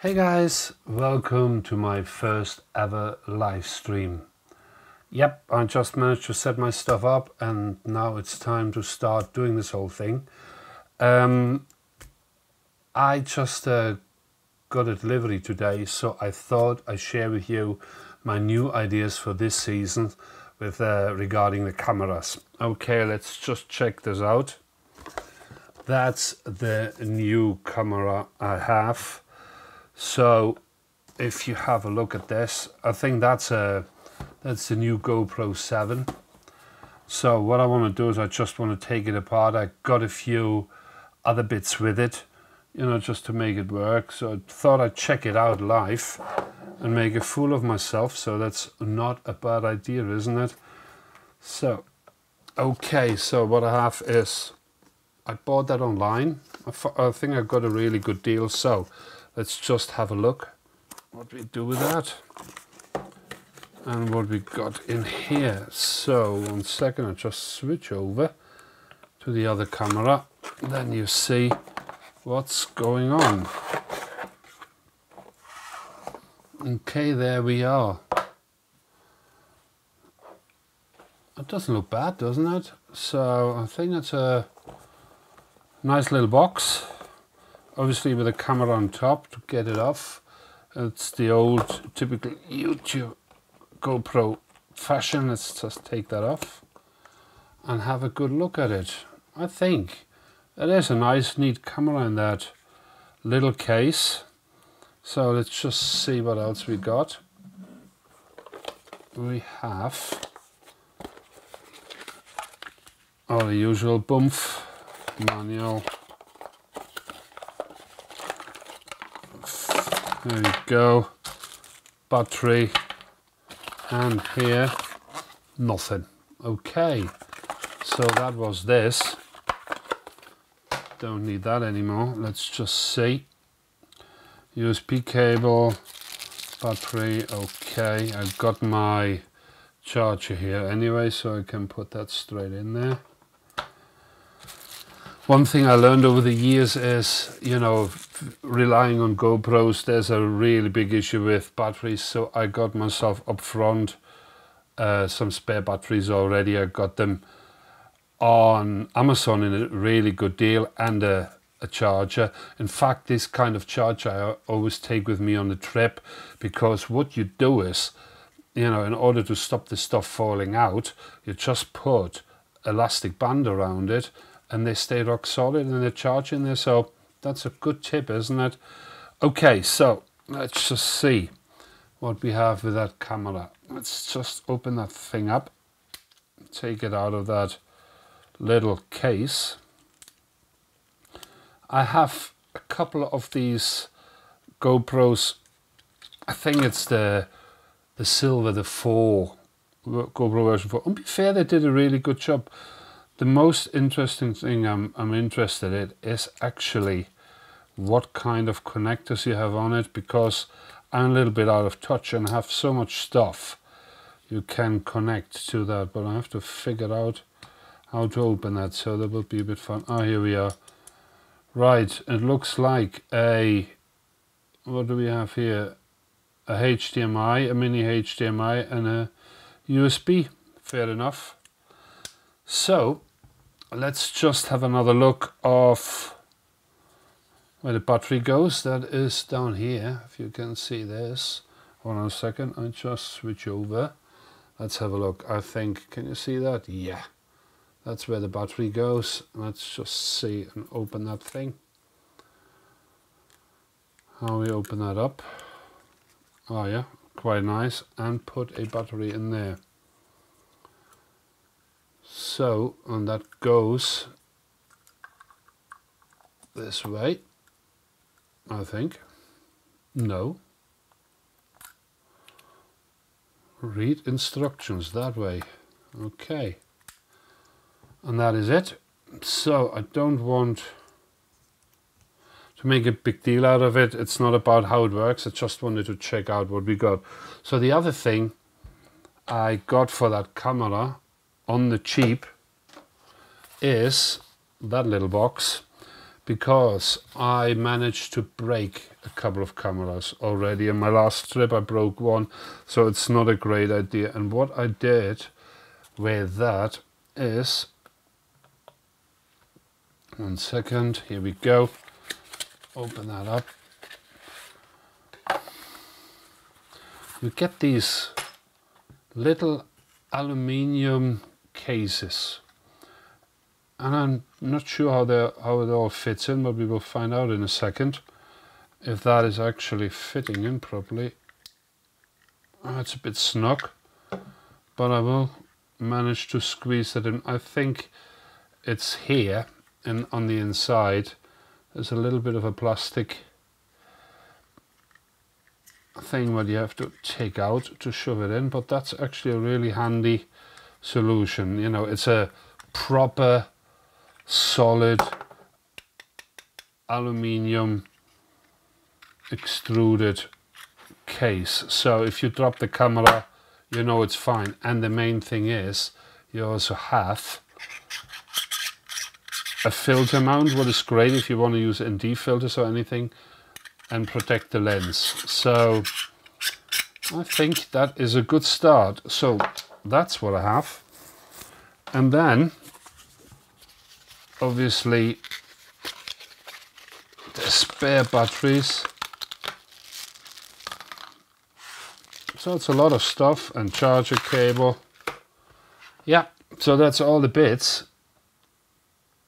Hey guys, welcome to my first ever live stream. Yep, I just managed to set my stuff up and now it's time to start doing this whole thing. I just got a delivery today, so I thought I'd share with you my new ideas for this season with regarding the cameras. Okay, let's just check this out. That's the new camera I have. So if you have a look at this, I think that's the new GoPro 7. So what I want to do is I just want to take it apart. I got a few other bits with it, you know, just to make it work. So I thought I'd check it out live and make a fool of myself. So that's not a bad idea, isn't it? So, okay, so what I have is, I bought that online. I think I got a really good deal. So let's just have a look what we do with that and what we got in here. So 1 second, I'll just switch over to the other camera, then you see what's going on. Okay, there we are. It doesn't look bad, doesn't it? So I think it's a nice little box, obviously with a camera on top to get it off. It's the old typical YouTube GoPro fashion. Let's just take that off and have a good look at it. I think it is a nice neat camera in that little case. So let's just see what else we got. We have all the usual boomph, manual. There we go, battery, and here nothing. Okay, so that was this. Don't need that anymore. Let's just see. USB cable, battery. Okay, I've got my charger here anyway, so I can put that straight in there. One thing I learned over the years is, you know, relying on GoPros, there's a really big issue with batteries. So I got myself up front some spare batteries already. I got them on Amazon in a really good deal, and a charger. In fact, this kind of charger I always take with me on the trip, because what you do is, you know, in order to stop the stuff falling out, you just put elastic band around it and they stay rock solid and they charge in there. So that's a good tip, isn't it? Okay, so let's just see what we have with that camera. Let's just open that thing up, take it out of that little case. I have a couple of these GoPros. I think it's the silver, the 4 GoPro version 4. To be fair, they did a really good job. The most interesting thing I'm interested in is actually what kind of connectors you have on it, because I'm a little bit out of touch and have so much stuff you can connect to that, but I have to figure out how to open that, so that will be a bit fun. Oh, here we are. Right, it looks like a, what do we have here? A HDMI, a mini HDMI and a USB. Fair enough. So let's just have another look of where the battery goes. That is down here, if you can see this. Hold on a second, I just switch over. Let's have a look. I think, can you see that? Yeah, that's where the battery goes. Let's just see and open that thing. How we open that up. Oh yeah, quite nice. And put a battery in there. So, and that goes this way, I think. No. Read instructions that way. Okay. And that is it. So I don't want to make a big deal out of it. It's not about how it works. I just wanted to check out what we got. So the other thing I got for that camera on the cheap is that little box, because I managed to break a couple of cameras already. In my last trip I broke one, so it's not a great idea. And what I did with that is, one second, here we go, open that up. You get these little aluminium cases, and I'm not sure how it all fits in, but we will find out in a second if that is actually fitting in properly. It's a bit snug, but I will manage to squeeze it in. I think it's here, and on the inside there's a little bit of a plastic thing what you have to take out to shove it in, but that's actually a really handy solution. You know, it's a proper solid aluminium extruded case, so if you drop the camera, you know it's fine. And the main thing is you also have a filter mount, what is great if you want to use ND filters or anything, and protect the lens. So I think that is a good start. So that's what I have. And then obviously the spare batteries. So it's a lot of stuff, and charger cable. Yeah, so that's all the bits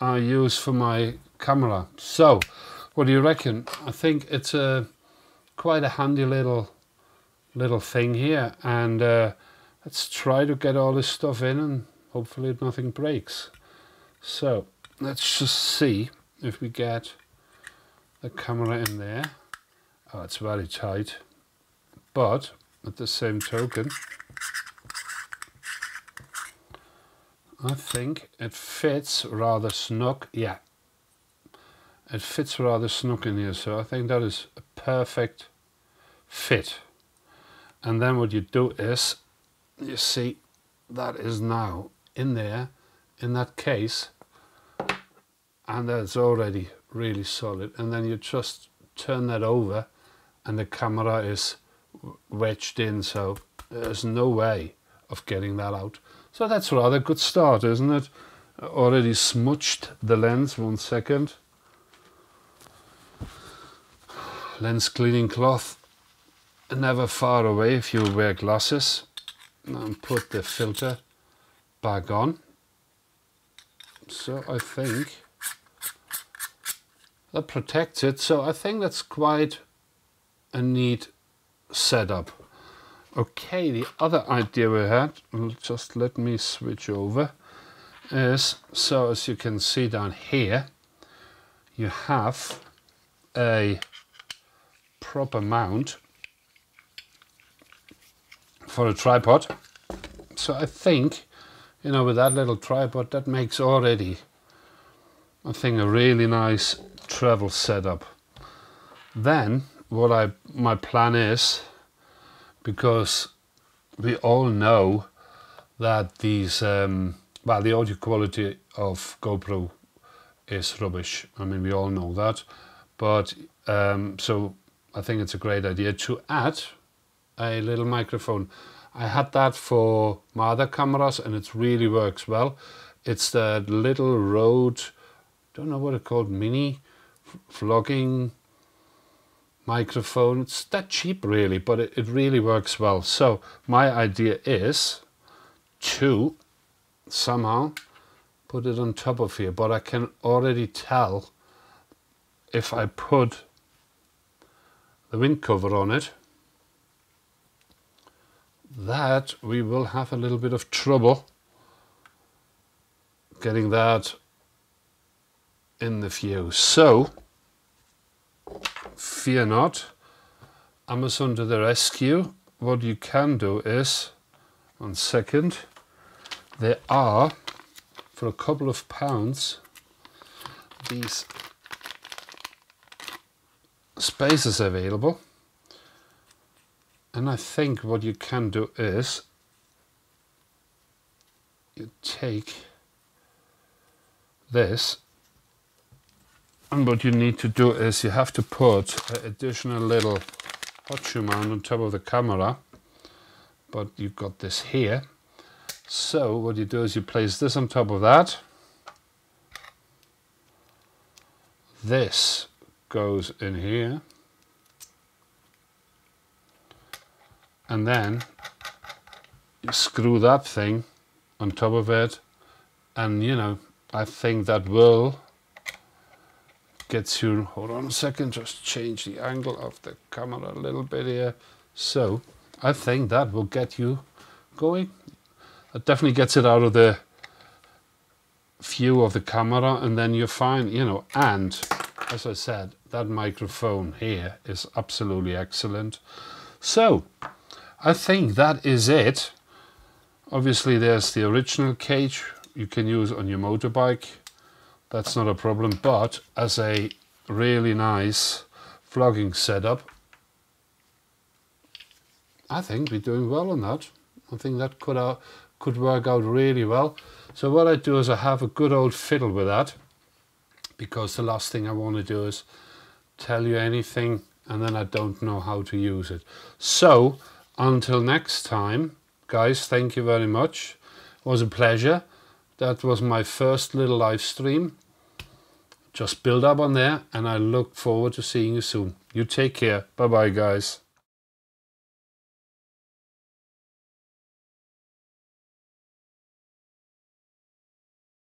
I use for my camera. So what do you reckon? I think it's quite a handy little thing here, and let's try to get all this stuff in and hopefully nothing breaks. So let's just see if we get the camera in there. Oh, it's very tight, but at the same token I think it fits rather snug. Yeah, it fits rather snug in here, so I think that is a perfect fit. And then what you do is, you see, that is now in there, in that case, and that's already really solid. And then you just turn that over and the camera is wedged in, so there's no way of getting that out. So that's a rather good start, isn't it? Already smudged the lens. 1 second. Lens cleaning cloth, never far away if you wear glasses. And put the filter back on. So I think that protects it. So I think that's quite a neat setup. Okay, the other idea we had, just let me switch over, is, so as you can see down here, you have a proper mount for a tripod. So I think, you know, with that little tripod, that makes already, I think, a really nice travel setup. Then what my plan is, because we all know that these well, the audio quality of GoPro is rubbish. I mean, we all know that, but so I think it's a great idea to add a little microphone. I had that for my other cameras and it really works well. It's the little Rode, don't know what it's called, mini vlogging microphone. It's that cheap really, but it really works well. So my idea is to somehow put it on top of here, but I can already tell if I put the wind cover on it that we will have a little bit of trouble getting that in the view. So fear not, Amazon to the rescue. What you can do is, 1 second, there are, for a couple of pounds, these spaces available. And I think what you can do is you take this And what you need to do is you have to put an additional little hot shoe mount on top of the camera, but you've got this here. So what you do is you place this on top of that. This goes in here, and then you screw that thing on top of it, and you know, I think that will get you, hold on a second, just change the angle of the camera a little bit here. So I think that will get you going. It definitely gets it out of the view of the camera, and then you're fine, you know. And as I said, that microphone here is absolutely excellent. So I think that is it. Obviously there's the original cage you can use on your motorbike, that's not a problem, but as a really nice vlogging setup, I think we're doing well on that. I think that could work out really well. So what I do is I have a good old fiddle with that, because the last thing I want to do is tell you anything and then I don't know how to use it. So until next time, guys, thank you very much. It was a pleasure. That was my first little live stream. Just build up on there, and I look forward to seeing you soon. You take care. Bye bye, guys.